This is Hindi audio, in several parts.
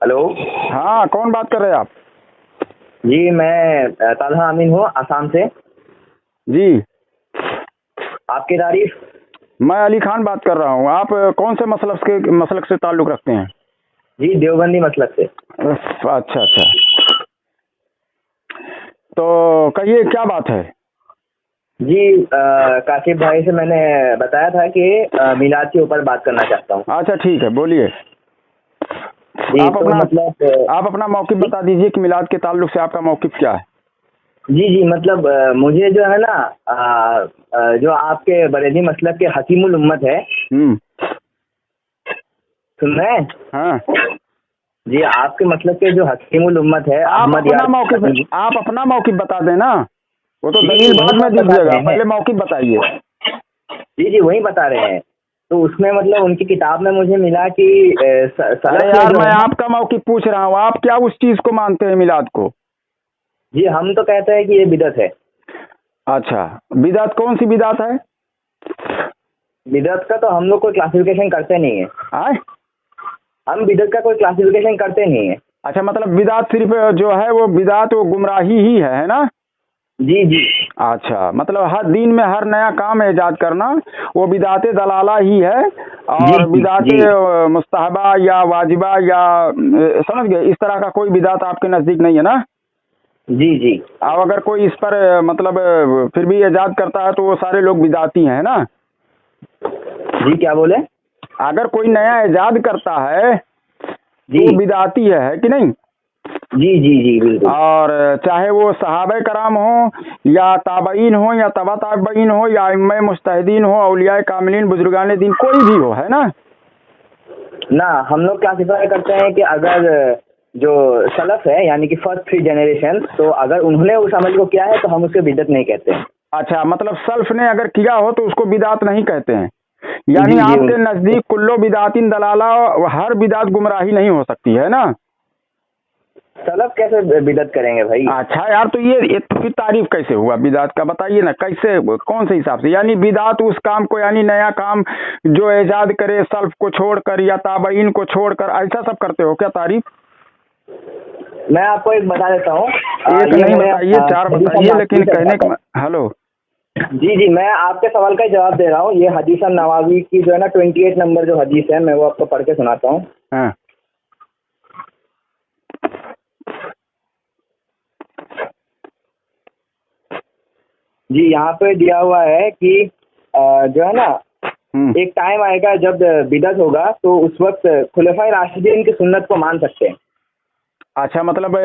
हेलो। हाँ, कौन बात कर रहे हैं आप? जी मैं तालहा अमीन हूँ, आसाम से। जी, आपकी तारीफ। मैं अली खान बात कर रहा हूँ। आप कौन से मसलक से ताल्लुक़ रखते हैं? जी देवबंदी मसलक से। अच्छा अच्छा, तो कहिए क्या बात है? जी काशिफ भाई से मैंने बताया था कि मिलाद के ऊपर बात करना चाहता हूँ। अच्छा ठीक है, बोलिए। जी आप तो अपना मतलब आप अपना मौक़िफ़ बता दीजिए कि मिलाद के ताल्लुक़ से आपका मौक़िफ़ क्या है? जी जी मतलब मुझे जो है ना जो आपके बरेली मसलक के हकीमुल उम्मत है, सुन रहे हैं? हाँ, जी आपके मसलक के जो हकीमुल उम्मत है आप अहमद अपना यार। मौक़िफ़ बता दें ना। वो तो जी दलील वही बाद तो में हम बता दीजिएगा, रहे हैं। पहले मौक़िफ़ बताइए। जी जी वही बता रहे हैं। तो उसमें मतलब उनकी किताब में मुझे मिला कि अरे सलफ में यार, जो मैं है ना। आपका मौक़िफ़ पूछ रहा हूँ, आप क्या उस चीज़ को मानते हैं मिलाद को? जी हम तो कहते हैं कि ये बिदअत है। अच्छा, बिदअत कौन सी बिदअत है? बिदअत का तो हम लोग कोई क्लासिफिकेशन करते नहीं है। आए? हम बिदअत का कोई क्लासिफिकेशन करते नहीं है। अच्छा, मतलब बिदअत सिर्फ जो है वो बिदअत वो गुमराही ही है ना? जी जी अच्छा, मतलब हर दिन में हर नया काम ईजाद करना वो बिदअत दलाला ही है। जी और जी बिदअत जी मुस्तहबा या वाजिबा या समझ गए, इस तरह का कोई बिदअत आपके नज़दीक नहीं है ना? जी जी अब अगर कोई इस पर मतलब फिर भी ईजाद करता है तो वो सारे लोग बिदअती हैं ना? जी क्या बोले? अगर कोई नया ईजाद करता है तो जी वो बिदअती है कि नहीं? जी जी जी बिल्कुल। और चाहे वो सहाबा कराम हो या ताबईन हो या तबा ताबईन हो या इम्मे मुजतहिदीन हो, औलिया कामिलीन, बुजुर्गान दीन, कोई भी हो, है ना? ना हम लोग क्लासिफाई करते हैं कि अगर जो सलफ है यानी कि फर्स्ट 3 जनरेशन, तो अगर उन्होंने उस अमल को किया है तो हम उसके बिदअत नहीं कहते हैं। अच्छा, मतलब सल्फ ने अगर किया हो तो उसको बिदात नहीं कहते हैं। यानी जी जी आपके नज़दीक कुल्लो बिदातिन दलाला, हर बिदात गुमराही नहीं हो सकती है ना? सलफ कैसे बिदअत करेंगे भाई? अच्छा यार, तो ये तो फिर तारीफ कैसे हुआ बिदात का, बताइए ना कैसे, कौन से हिसाब से? यानी बिदात उस काम को, यानी नया काम जो ईजाद करे सल्फ को छोड़कर या ताबईन को छोड़कर, ऐसा सब करते हो क्या तारीफ? मैं आपको एक बता देता हूँ। एक ये नहीं मैंने बताइए, चार हदीस बताइए, नवावी लेकिन से पढ़ा कहने था। का हेलो। जी जी मैं आपके सवाल का ही जवाब दे रहा हूँ। ये हदीस नवावी की जो है ना 28 नंबर जो हदीस है, मैं वो आपको पढ़ के सुनाता हूँ। हाँ, जी यहाँ पे दिया हुआ है कि जो है ना एक टाइम आएगा जब बिदअत होगा तो उस वक्त खुलफाए राशिदीन की सुन्नत को मान सकते हैं। अच्छा, मतलब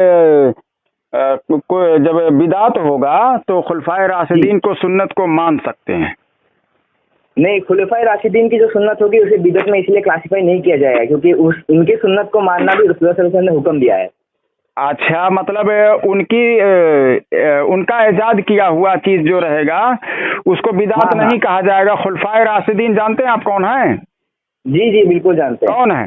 जब बिदात होगा तो खुलफाए जी राशिदीन को सुन्नत को मान सकते हैं? नहीं, खुलफाए राशिदीन की जो सुन्नत होगी उसे बिदअत में इसलिए क्लासिफाई नहीं किया जाएगा क्योंकि उस उनकी सुन्नत को मानना भी रसूल सल्लल्लाहु अलैहि वसल्लम ने हुक्म दिया है। अच्छा, मतलब उनकी उनका ईजाद किया हुआ चीज़ जो रहेगा उसको बिदात हाँ हाँ नहीं कहा जाएगा। खुलफाए राशिदीन जानते हैं आप कौन है? जी जी बिल्कुल जानते हैं। कौन है?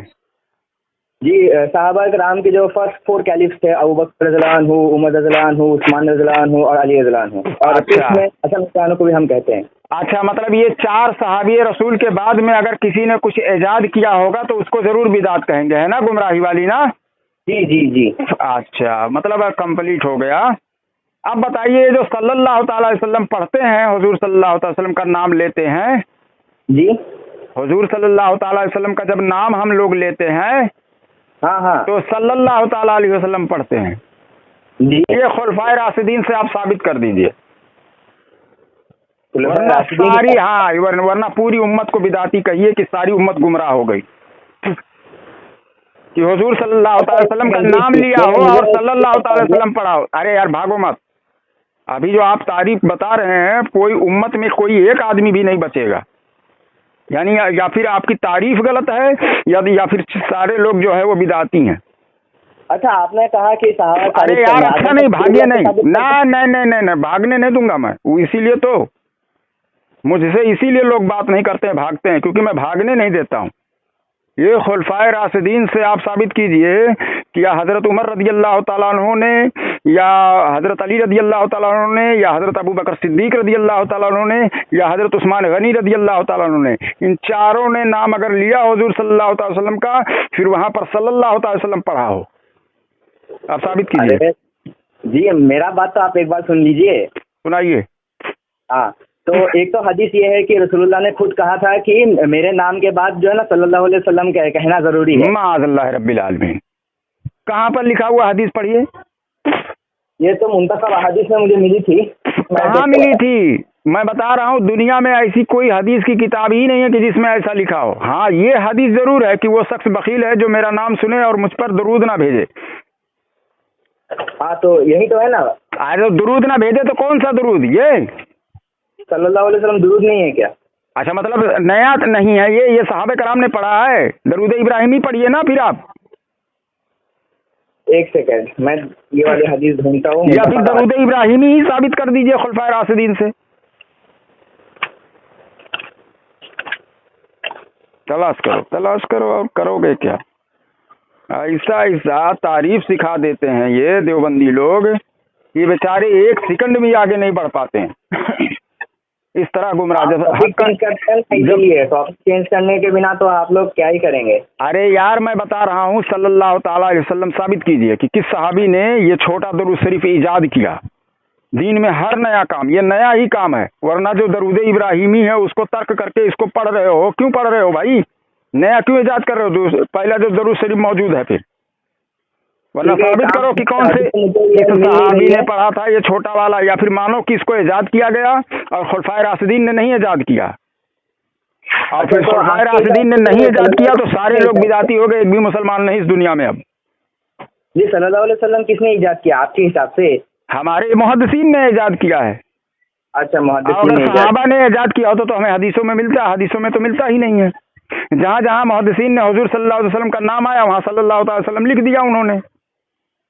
जी साहबा कराम के जो फर्स्ट 4 कैलिफ्स थे, अबू बकर रज़ियल्लाहु अन्हु, उमर रज़ियल्लाहु अन्हु, उस्मान रज़ियल्लाहु अन्हु और अली रज़ियल्लाहु अन्हु, और फिर अच्छा इसमें हसन हुसैन को भी हम कहते हैं। अच्छा, मतलब ये चार सहाबी रसूल के बाद में अगर किसी ने कुछ ईजाद किया होगा तो उसको जरूर बिदात कहेंगे, है ना? गुमराही वाली ना? जी जी जी अच्छा, मतलब कंप्लीट हो गया। अब बताइए, जो सल्लल्लाहु ताला अलैहि वसल्लम पढ़ते हैं, हुजूर सल्लल्लाहु ताला अलैहि वसल्लम का नाम लेते हैं, जी हुजूर सल्लल्लाहु ताला अलैहि वसल्लम का जब नाम हम लोग लेते हैं हाँ हाँ तो सल्लल्लाहु ताला अलैहि वसल्लम पढ़ते हैं। जी ये खुलफाए राशिदीन से आप साबित कर दीजिए, खुलफाए वरना राशिदीन सारी, की। हाँ, वरना पूरी उम्मत को बिदाती कहिए कि सारी उम्मत गुमराह हो गई कि हुजूर सल्लल्लाहु अच्छा ताला अलैहि एक वसल्लम का सेकंड, नाम लिया ये हो मुझे और सल्लल्लाहु ताला अलैहि बताइए। वसल्लम पढ़ा हो। अरे यार भागो मत, अभी जो आप तारीफ बता रहे हैं कोई उम्मत में कोई एक आदमी भी नहीं बचेगा। यानी या फिर आपकी तारीफ गलत है या फिर सारे लोग जो है वो बिदाती हैं। अच्छा आपने कहा कि सहाबा अरे तारीफ यार करना, अच्छा अगर नहीं, मैं भागिए से नहीं साबित ना, करता। नहीं नहीं नहीं नहीं, भागने नहीं दूंगा मैं, वो इसीलिए तो मुझसे इसीलिए लोग बात नहीं करते हैं, भागते हैं, क्योंकि मैं भागने नहीं देता हूँ। ये खुलफाए राशिदीन से आप साबित कीजिए कि या हज़रत उमर रदी अल्लाह ताला अन्हु ने, या हज़रत अली रदी अल्लाह ताला अन्हु ने, या हज़रत अबू बकर सिद्दीक रदी अल्लाह ताला अन्हु ने, या हज़रत उस्मान गनी रदी अल्लाह ताला अन्हु ने, इन चारों ने नाम अगर लिया हुजूर सल्लल्लाहु अलैहि वसल्लम का, फिर वहाँ पर सल्लल्लाहु अलैहि वसल्लम पढ़ा हो, आप साबित कीजिए। जी मेरा बात तो आप एक बार सुन लीजिए। सुनाइए। हाँ, तो एक तो हदीस ये है कि रसूलुल्लाह ने खुद कहा था कि मेरे नाम के बाद जो है ना सल्लल्लाहु अलैहि वसल्लम कहना जरूरी है। माअज़ल्लाह रब्बिल आलमीन। कहाँ पर लिखा हुआ हदीस पढ़िए। ये तो मुंतखब हदीस में मुझे मिली थी। कहाँ मिली थी? मैं बता रहा हूँ, दुनिया में ऐसी कोई हदीस की किताब ही नहीं है कि जिसमें ऐसा लिखा हो। हाँ, ये हदीस जरूर है कि वो शख्स बखील है जो मेरा नाम सुने और मुझ पर दरूद ना भेजे। हाँ, तो यही तो है ना। अरे दरूद ना भेजे तो कौन सा दरूद? ये सल्लल्लाहु अलैहि वसल्लम दरूद नहीं है क्या? अच्छा, मतलब नया नहीं है ये सहाबे कराम ने पढ़ा है। दरूद इब्राहिमी पढ़िए ना फिर आप। एक सेकंड, मैं ये वाली हदीस ढूंढता हूँ। या फिर दरूद इब्राहिमी ही साबित कर दीजिए खुलफाए राशिदीन से। तलाश करो और करोगे क्या? ऐसा ऐसा तारीफ सिखा देते हैं ये देवबंदी लोग, ये बेचारे एक सेकंड में आगे नहीं बढ़ पाते हैं। इस तरह गुमराह टॉपिक चेंज करने के बिना तो आप लोग क्या ही करेंगे। अरे यार, मैं बता रहा हूँ सल्लल्लाहु ताला अलैहि वसल्लम साबित कीजिए कि किस सहाबी ने ये छोटा दरूद शरीफ ईजाद किया। दीन में हर नया काम ये नया ही काम है, वरना जो दरूद इब्राहिमी है उसको तर्क करके इसको पढ़ रहे हो। क्यों पढ़ रहे हो भाई? नया क्यों ईजाद कर रहे हो? पहला जो दरूद शरीफ मौजूद है, फिर वरना साबित करो कि कौन से सहाबी ने पढ़ा था ये छोटा वाला, या फिर मानो कि इसको ईजाद किया गया और खुलफाए राशिदीन ने नहीं ईजाद किया। और फिर खुलफाए राशिदीन ने नहीं ईजाद किया तो सारे लोग बिदाती हो गए, एक भी मुसलमान नहीं इस दुनिया में अब। जी सल्लल्लाहु अलैहि वसल्लम किसने ईजाद किया आपके हिसाब से? हमारे मुहद्दिसीन ने ईजाद किया है। अच्छा, मुहद्दिसीन अगर सहाबा ने ईजाद किया हो तो हमें हदीसों में मिलता है, हदीसों में तो मिलता ही नहीं है। जहाँ जहाँ मुहद्दिसीन ने हुजूर सल्लल्लाहु अलैहि वसल्लम का नाम आया वहाँ सल्लल्लाहु अलैहि वसल्लम लिख दिया उन्होंने।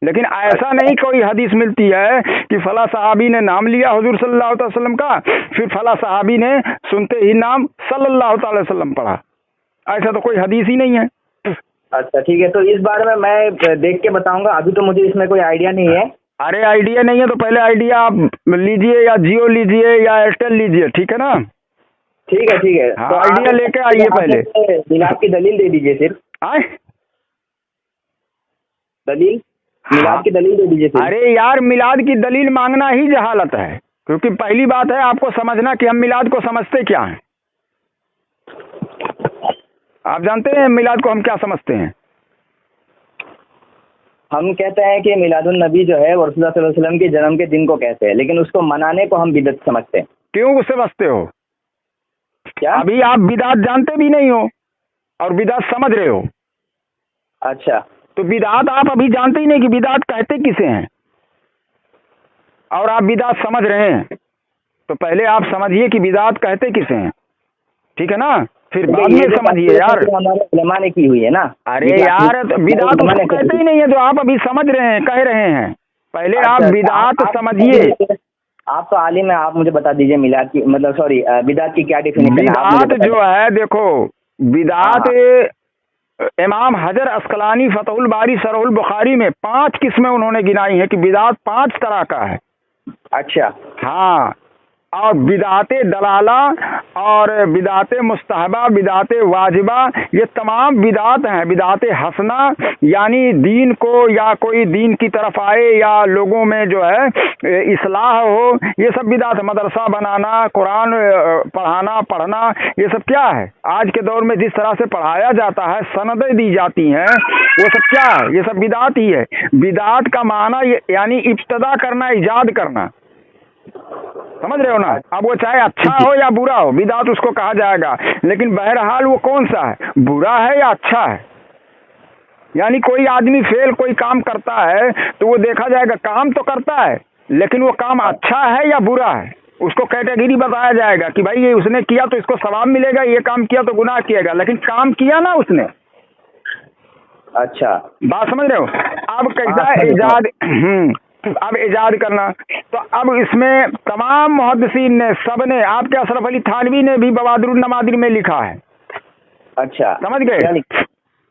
लेकिन ऐसा नहीं कोई हदीस मिलती है कि फला सहाबी ने नाम लिया हुजूर सल्लल्लाहु अलैहि वसल्लम का, फिर फला सहाबी ने सुनते ही नाम सल्लल्लाहु अलैहि वसल्लम पढ़ा। ऐसा तो कोई हदीस ही नहीं है। अच्छा ठीक है, तो इस बारे में मैं देख के बताऊंगा, अभी तो मुझे इसमें कोई आइडिया नहीं है। अरे आइडिया नहीं है तो पहले आइडिया आप लीजिए, या जियो लीजिए या एयरटेल लीजिए, ठीक है ना? ठीक है। हाँ, तो आइडिया लेके आइए पहले। मिलाद की दलील दे दीजिए सिर्फ। दलील मिलाद की दलील दे दीजिए। अरे यार, मिलाद की दलील मांगना ही जहालत है, क्योंकि पहली बात है आपको समझना कि हम मिलाद को समझते क्या हैं। आप जानते हैं मिलाद को हम क्या समझते हैं? हम कहते हैं कि मिलादुन नबी जो है रसूलुल्लाह सल्लल्लाहु अलैहि वसल्लम के जन्म के दिन को कहते हैं, लेकिन उसको मनाने को हम बिदअत समझते हैं। क्यों उसे समझते हो? क्या अभी आप बिदात जानते भी नहीं हो और बिदात समझ रहे हो। अच्छा, तो बिदात आप अभी जानते ही नहीं कि बिदात कहते किसे हैं, और आप बिदात समझ रहे हैं। तो पहले आप समझिए कि बिदात कहते किसे हैं, ठीक है ना? फिर बाद में समझिए यार। हमारे उलमा ने की हुई है ना। अरे यार, बिदात उसको कहते ही नहीं है जो आप अभी समझ रहे हैं, कह रहे हैं। पहले आप बिदात समझिए। आप तो आलिम है, आप मुझे बता दीजिए मिलाद की मतलब सॉरी बिदात की क्या डेफिनेशन है? बिदात जो है, देखो बिदात इमाम हजर अस्कलानी फतहुल बारी शरहुल बुखारी में 5 किस्में उन्होंने गिनाई है कि बिदात 5 तरह का है। अच्छा, हाँ, और बिदाते दलाला और बिदाते मुस्तहबा, बिदाते वाजिबा, ये तमाम बिदात हैं। बिदाते हसना यानी दीन को या कोई दीन की तरफ आए या लोगों में जो है इस्लाह हो, ये सब बिदात है। मदरसा बनाना, कुरान पढ़ना, ये सब क्या है? आज के दौर में जिस तरह से पढ़ाया जाता है, सनदें दी जाती हैं, वो सब क्या है? ये सब बिदात ही है। बिदात का माना यानी इब्तदा करना, ईजाद करना, समझ रहे हो ना? अब वो चाहे अच्छा हो या बुरा हो, बिदात उसको कहा जाएगा। लेकिन बहरहाल वो कौन सा है, बुरा है या अच्छा है? यानी कोई आदमी कोई काम करता है तो वो देखा जाएगा, काम तो करता है लेकिन वो काम अच्छा है या बुरा है, उसको कैटेगरी बताया जाएगा कि भाई ये उसने किया तो इसको सवाब मिलेगा, ये काम किया तो गुनाह किएगा, लेकिन काम किया ना उसने। अच्छा, बात समझ रहे हो? अब कैसा इजाद, अब इजाद करना, तो अब इसमें तमाम मुहद्दिसीन ने, सब ने, आपके अशरफ अली थानवी ने भी बवादुरुन नवादिर में लिखा है। अच्छा, समझ गए?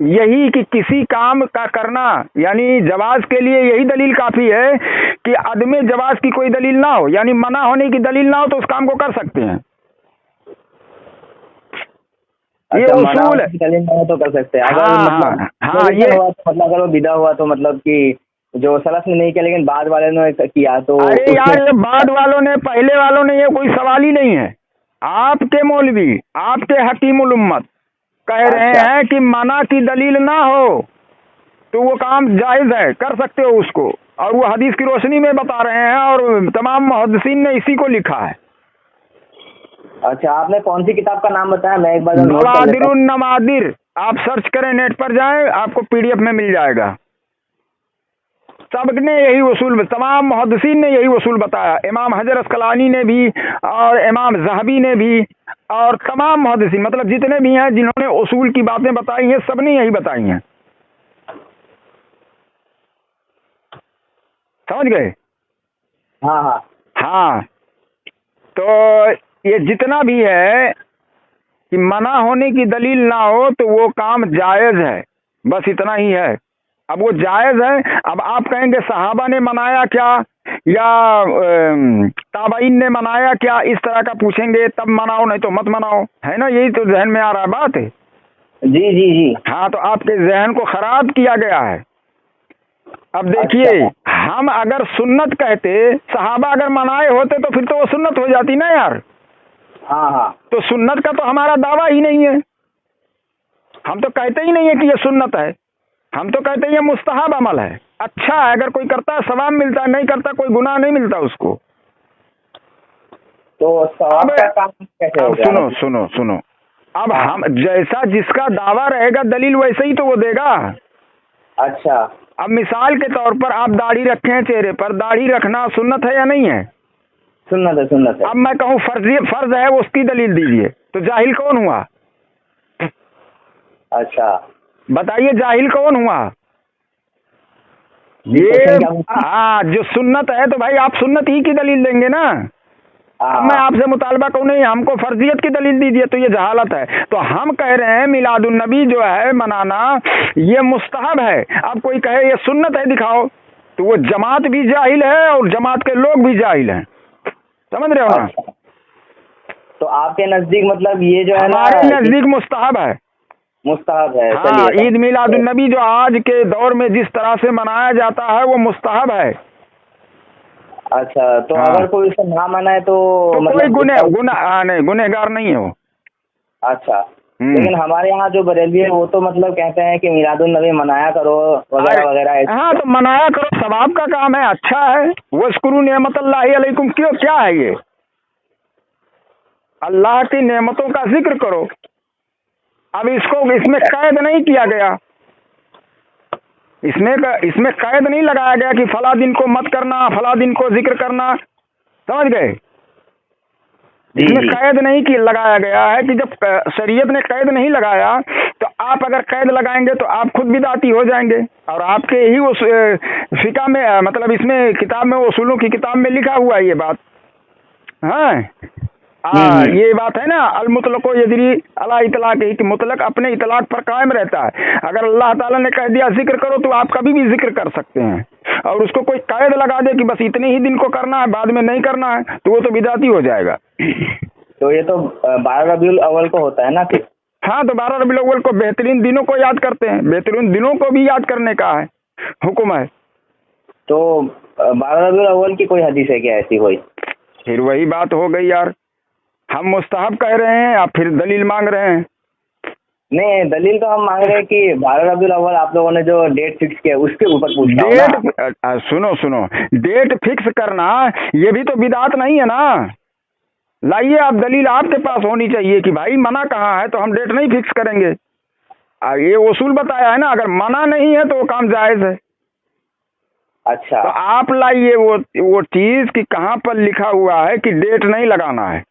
यही कि किसी काम का करना, यानी जवाज के लिए यही दलील काफी है कि अदमे जवाज की कोई दलील ना हो, यानी मना होने की दलील ना हो तो उस काम को कर सकते हैं। ये अच्छा, उसूल है। दलील ना हो तो कर सकते हैं। अगर हाँ मतलब हाँ ये, हुआ तो मतलब अगर वो विदा हुआ तो मतलब कि जो सलफ ने नहीं किया लेकिन बाद वाले ने किया तो अरे उसमें। यार ये बाद वालों ने, पहले वालों ने, ये कोई सवाल ही नहीं है। आपके मौलवी, आपके हकीमुल उम्मत कह रहे अच्छा हैं कि मना की दलील ना हो तो वो काम जायज है, कर सकते हो उसको, और वो हदीस की रोशनी में बता रहे हैं, और तमाम मुहद्दिसीन ने इसी को लिखा है। अच्छा, आपने कौन सी किताब का नाम बताया? मैं एक बार नोट कर लेता हूँ। नवादिरुन नवादिर, आप सर्च करें, नेट पर जाएं, आपको पीडीएफ में मिल जाएगा। सबने यही उसूल, तमाम मुहद्दिसीन ने यही उसूल बताया। इमाम हजर अस्कलानी ने भी, और इमाम ज़हबी ने भी, और तमाम मुहद्दिसीन, मतलब जितने भी हैं जिन्होंने उसूल की बातें बताई हैं, सबने यही बताई हैं। समझ गए? हाँ हाँ। हाँ, तो ये जितना भी है कि मना होने की दलील ना हो तो वो काम जायज़ है, बस इतना ही है। अब वो जायज़ है, अब आप कहेंगे सहाबा ने मनाया क्या, या ताबईन ने मनाया क्या, इस तरह का पूछेंगे तब मनाओ, नहीं तो मत मनाओ, है ना? यही तो जहन में आ रहा है बात है। जी जी जी। हाँ, तो आपके जहन को खराब किया गया है। अब देखिए, अच्छा। हम अगर सुन्नत कहते, सहाबा अगर मनाए होते तो फिर तो वो सुन्नत हो जाती ना यार। हाँ हाँ। तो सुन्नत का तो हमारा दावा ही नहीं है, हम तो कहते ही नहीं है कि ये सुन्नत है, हम तो कहते हैं ये मुस्तहब अमल है, अच्छा है, अगर कोई करता है सवाब मिलता है, नहीं करता कोई गुनाह नहीं मिलता उसको। तो सवाब अब का काम कैसे हो अब गया सुनो मतलब? सुनो सुनो, अब हाँ। हम जैसा जिसका दावा रहेगा दलील वैसे ही तो वो देगा। अच्छा। अब मिसाल के तौर पर आप दाढ़ी रखे हैं चेहरे पर, दाढ़ी रखना सुन्नत है या नहीं है? सुन्नत है, सुन्नत है। अब मैं कहूँ फर्ज है, वो उसकी दलील दीजिए, तो जाहिल कौन हुआ? अच्छा, बताइए, जाहिल कौन हुआ? जी ये क्वेश्चन क्या पूछा? हाँ, जो सुन्नत है तो भाई आप सुन्नत ही की दलील देंगे ना। अब मैं हाँ। आपसे मुतालबा कहूँ नहीं हमको फर्जियत की दलील दीजिए, तो ये जहालत है। तो हम कह रहे हैं मिलादुन नबी जो है मनाना, ये मुस्तहब है। अब कोई कहे ये सुन्नत है दिखाओ, तो वो जमात भी जाहिल है और जमात के लोग भी जाहिल हैं। समझ रहे हो ना? अच्छा, तो आपके नजदीक मतलब ये जो है ना, हमारे नजदीक मुस्तहब है। मुस्तहब है। हाँ, चलिए ईद मिलादुन नबी जो आज के दौर में जिस तरह से मनाया जाता है वो मुस्तहब है। अच्छा, तो हाँ, अगर कोई उसे ना मनाए तो तो कोई मतलब नहीं, गुनहगार नहीं है वो। अच्छा, हम्म। लेकिन हमारे यहाँ जो बरेलवी है वो तो मतलब कहते हैं कि मिलादुन नबी मनाया करो अरे वगैरह वगैरह। हाँ, तो मनाया करो, सवाब का काम है, अच्छा है। वस्कुरू नेमतुल्लाहि अलैकुम, क्यों, क्या है ये? अल्लाह की नेमतों का जिक्र करो। अब इसको, इसमें कैद नहीं किया गया, इसमें कैद नहीं लगाया गया कि फला दिन को मत करना, फला दिन को जिक्र करना। समझ गए? जी इसमें जी। कैद नहीं की लगाया गया है कि जब शरीयत ने कैद नहीं लगाया तो आप अगर कैद लगाएंगे तो आप खुद बिदाती हो जाएंगे। और आपके ही उस फिका में, मतलब इसमें किताब में, उसूलों की किताब में लिखा हुआ है ये बात। हाँ, ये बात है ना, अल मुतलको यजरी अला इतलाक ही, कि मुतलक अपने इतलाक पर कायम रहता है। अगर अल्लाह ताला ने कह दिया जिक्र करो तो आप कभी भी जिक्र कर सकते हैं, और उसको कोई कैद लगा दे कि बस इतने ही दिन को करना है, बाद में नहीं करना है, तो वो तो बिदाती हो जाएगा। तो ये तो 12 रबीउल अव्वल को होता है ना फिर? हाँ, तो 12 रबीउल अव्वल को बेहतरीन दिनों को याद करते हैं, बेहतरीन दिनों को भी याद करने का है हुक्म है। तो 12 रबीउल अव्वल की कोई हदीस है क्या ऐसी कोई? फिर वही बात हो गई यार, हम मुस्तहब कह रहे हैं, आप फिर दलील मांग रहे हैं। नहीं, दलील तो हम मांग रहे हैं कि 12 रबीउल अव्वल आप लोगों ने जो डेट फिक्स किया उसके ऊपर पूछ रहा हूँ ना। डेट, सुनो सुनो, डेट फिक्स करना ये भी तो बिदात नहीं है ना। लाइए आप दलील, आपके पास होनी चाहिए कि भाई मना कहाँ है तो हम डेट नहीं फिक्स करेंगे। ये उसूल बताया है ना, अगर मना नहीं है तो वो काम जायज है। अच्छा। तो आप लाइए वो चीज कि कहाँ पर लिखा हुआ है कि डेट नहीं लगाना है,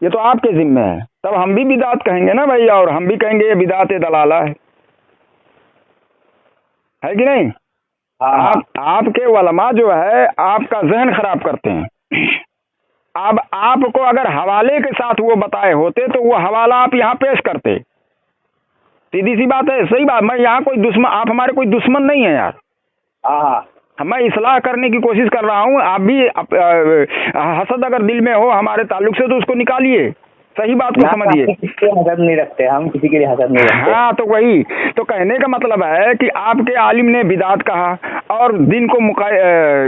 ये तो आपके जिम्मे है। तब हम भी बिदात कहेंगे ना भाई, और हम भी कहेंगे ये बिदात दलाला है कि नहीं? हाँ आपके उलमा जो है आपका जहन खराब करते हैं। अब आपको अगर हवाले के साथ वो बताए होते तो वो हवाला आप यहाँ पेश करते, सीधी सी बात है, सही बात। मैं यहाँ कोई दुश्मन, आप हमारे कोई दुश्मन नहीं है यार। हाँ, मैं इस्लाह करने की कोशिश कर रहा हूँ। आप भी हसद अगर दिल में हो हमारे ताल्लुक से तो उसको निकालिए, सही बात को समझिए। किसी के हसद नहीं रखते हम, किसी के लिए हसद नहीं रखते। हाँ, तो वही तो कहने का मतलब है कि आपके आलिम ने बिदात कहा और दिन को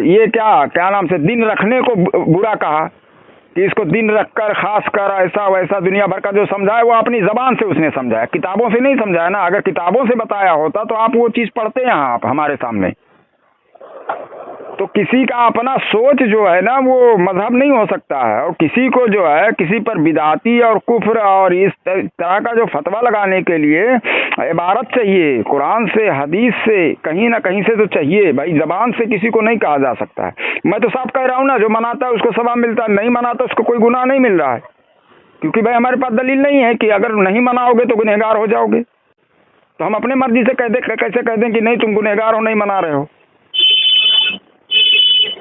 ये क्या नाम से दिन रखने को बुरा कहा कि इसको दिन रखकर खास कर ऐसा वैसा दुनिया भर का जो समझाया वो अपनी जबान से उसने समझाया, किताबों से नहीं समझाया ना। अगर किताबों से बताया होता तो आप वो चीज़ पढ़ते हैं आप हमारे सामने। तो किसी का अपना सोच जो है ना वो मजहब नहीं हो सकता है, और किसी को जो है किसी पर बिदाती और कुफ्र और इस तरह का जो फतवा लगाने के लिए इबारत चाहिए, कुरान से हदीस से कहीं ना कहीं से तो चाहिए भाई। जबान से किसी को नहीं कहा जा सकता है। मैं तो साफ कह रहा हूँ ना, जो मनाता है उसको सवाब मिलता है, नहीं मनाता उसको कोई गुनाह नहीं मिल रहा है, क्योंकि भाई हमारे पास दलील नहीं है कि अगर नहीं मनाओगे तो गुनहगार हो जाओगे। तो हम अपने मर्जी से कैसे कह दें कि नहीं तुम गुनहगार हो, नहीं मना रहे हो।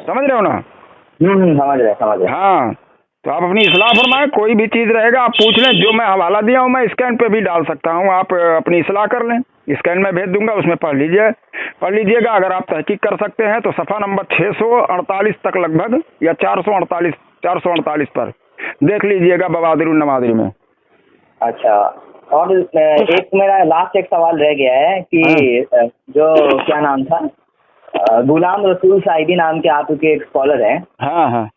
समझ रहे हो ना? समझ रहे। हाँ, तो आप अपनी इस्लाह फरमाएं। कोई भी चीज़ रहेगा आप पूछ लें, जो मैं हवाला दिया हूँ मैं स्कैन पे भी डाल सकता हूँ, आप अपनी इस्लाह कर लें। स्कैन में भेज दूंगा, उसमें पढ़ लीजिएगा। अगर आप तहकीक कर सकते हैं तो सफ़ा नंबर 648 तक लगभग, या 448 पर देख लीजिएगा बवादिरुन नवादिर में। अच्छा, और एक मेरा लास्ट एक सवाल रह गया है कि जो क्या नाम था, गुलाम रसूल साहिबी नाम के आपके एक स्कॉलर हैं। हाँ हाँ।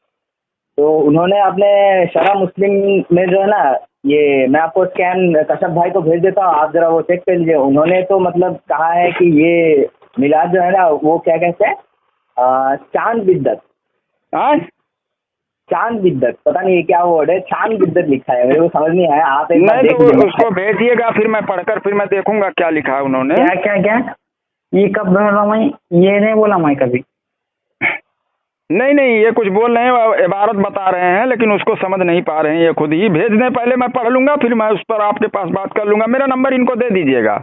तो उन्होंने अपने शरा मुस्लिम में जो है ना, ये मैं आपको स्कैन कश्यप भाई को भेज देता हूँ, आप जरा वो चेक कर लीजिए। उन्होंने तो मतलब कहा है कि ये मिलाद जो है ना वो क्या कहते हैं, चांद बिद्दत। चांद बिद्दत, पता नहीं क्या वर्ड है, चांद बिद्दत लिखा है, मेरे को समझ नहीं आया। आप एक बार देख लीजिए, उसको भेजिएगा, फिर मैं पढ़कर फिर मैं देखूंगा क्या लिखा है उन्होंने। क्या ये कब बोला मैं, ये नहीं बोला मैं कभी। नहीं, ये कुछ बोल रहे हैं, इबारत बता रहे हैं, लेकिन उसको समझ नहीं पा रहे हैं। ये खुद ही भेज दें, पहले मैं पढ़ लूंगा, फिर मैं उस पर आपके पास बात कर लूंगा। मेरा नंबर इनको दे दीजिएगा।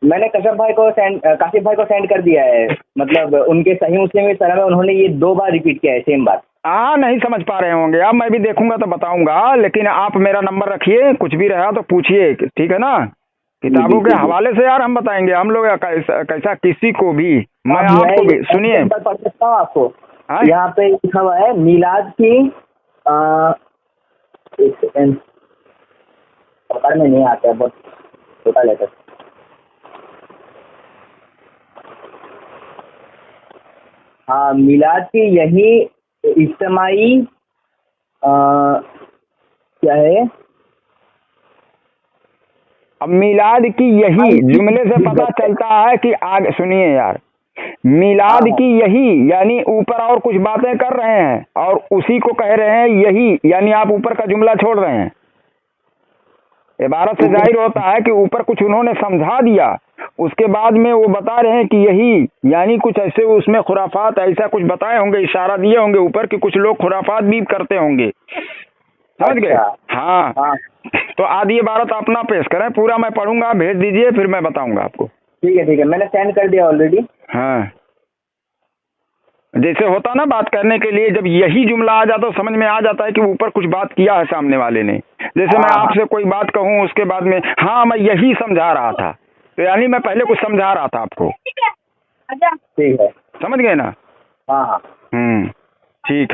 मैंने काशिफ भाई को सेंड कर दिया है, मतलब उनके सही मुस्लिम की तरह में उन्होंने ये 2 बार रिपीट किया है सेम बात। हाँ, नहीं समझ पा रहे होंगे आप, मैं भी देखूंगा तो बताऊंगा, लेकिन आप मेरा नंबर रखिए, कुछ भी रहा तो पूछिए, ठीक है ना? किताबों के हवाले से यार हम बताएंगे, हम लोग कैसा किसी को भी, मैं आपको भी सुनिए पढ़ सकता हूँ आपको। यहाँ पे लिखा हुआ है मिलाद की, एक सेकेंड पकड़ में नहीं आता है, बहुत छोटा लेटर। हाँ, मिलाद की यही इज्तिमाई क्या है, अब मिलाद की यही जुमले से पता चलता है कि आगे सुनिए यार, मिलाद की यही यानी ऊपर और कुछ बातें कर रहे हैं और उसी को कह रहे हैं यही, यानी आप ऊपर का जुमला छोड़ रहे हैं। इबारत से जाहिर होता है कि ऊपर कुछ उन्होंने समझा दिया, उसके बाद में वो बता रहे हैं कि यही, यानी कुछ ऐसे उसमें खुराफात ऐसा कुछ बताए होंगे, इशारा दिए होंगे ऊपर कि कुछ लोग खुराफात भी करते होंगे। समझ गए? हाँ। तो आधी इबारत अपना पेश करें, पूरा मैं पढ़ूंगा, भेज दीजिए, फिर मैं बताऊंगा आपको। ठीक है, मैंने सेंड कर दिया ऑलरेडी। हाँ, जैसे होता ना बात करने के लिए, जब यही जुमला आ जाता तो समझ में आ जाता है कि ऊपर कुछ बात किया है सामने वाले ने। जैसे मैं आपसे कोई बात कहूँ, उसके बाद में हाँ मैं यही समझा रहा था, तो यानी मैं पहले कुछ समझा रहा था आपको। ठीक है, समझ गए ना? हाँ। ठीक।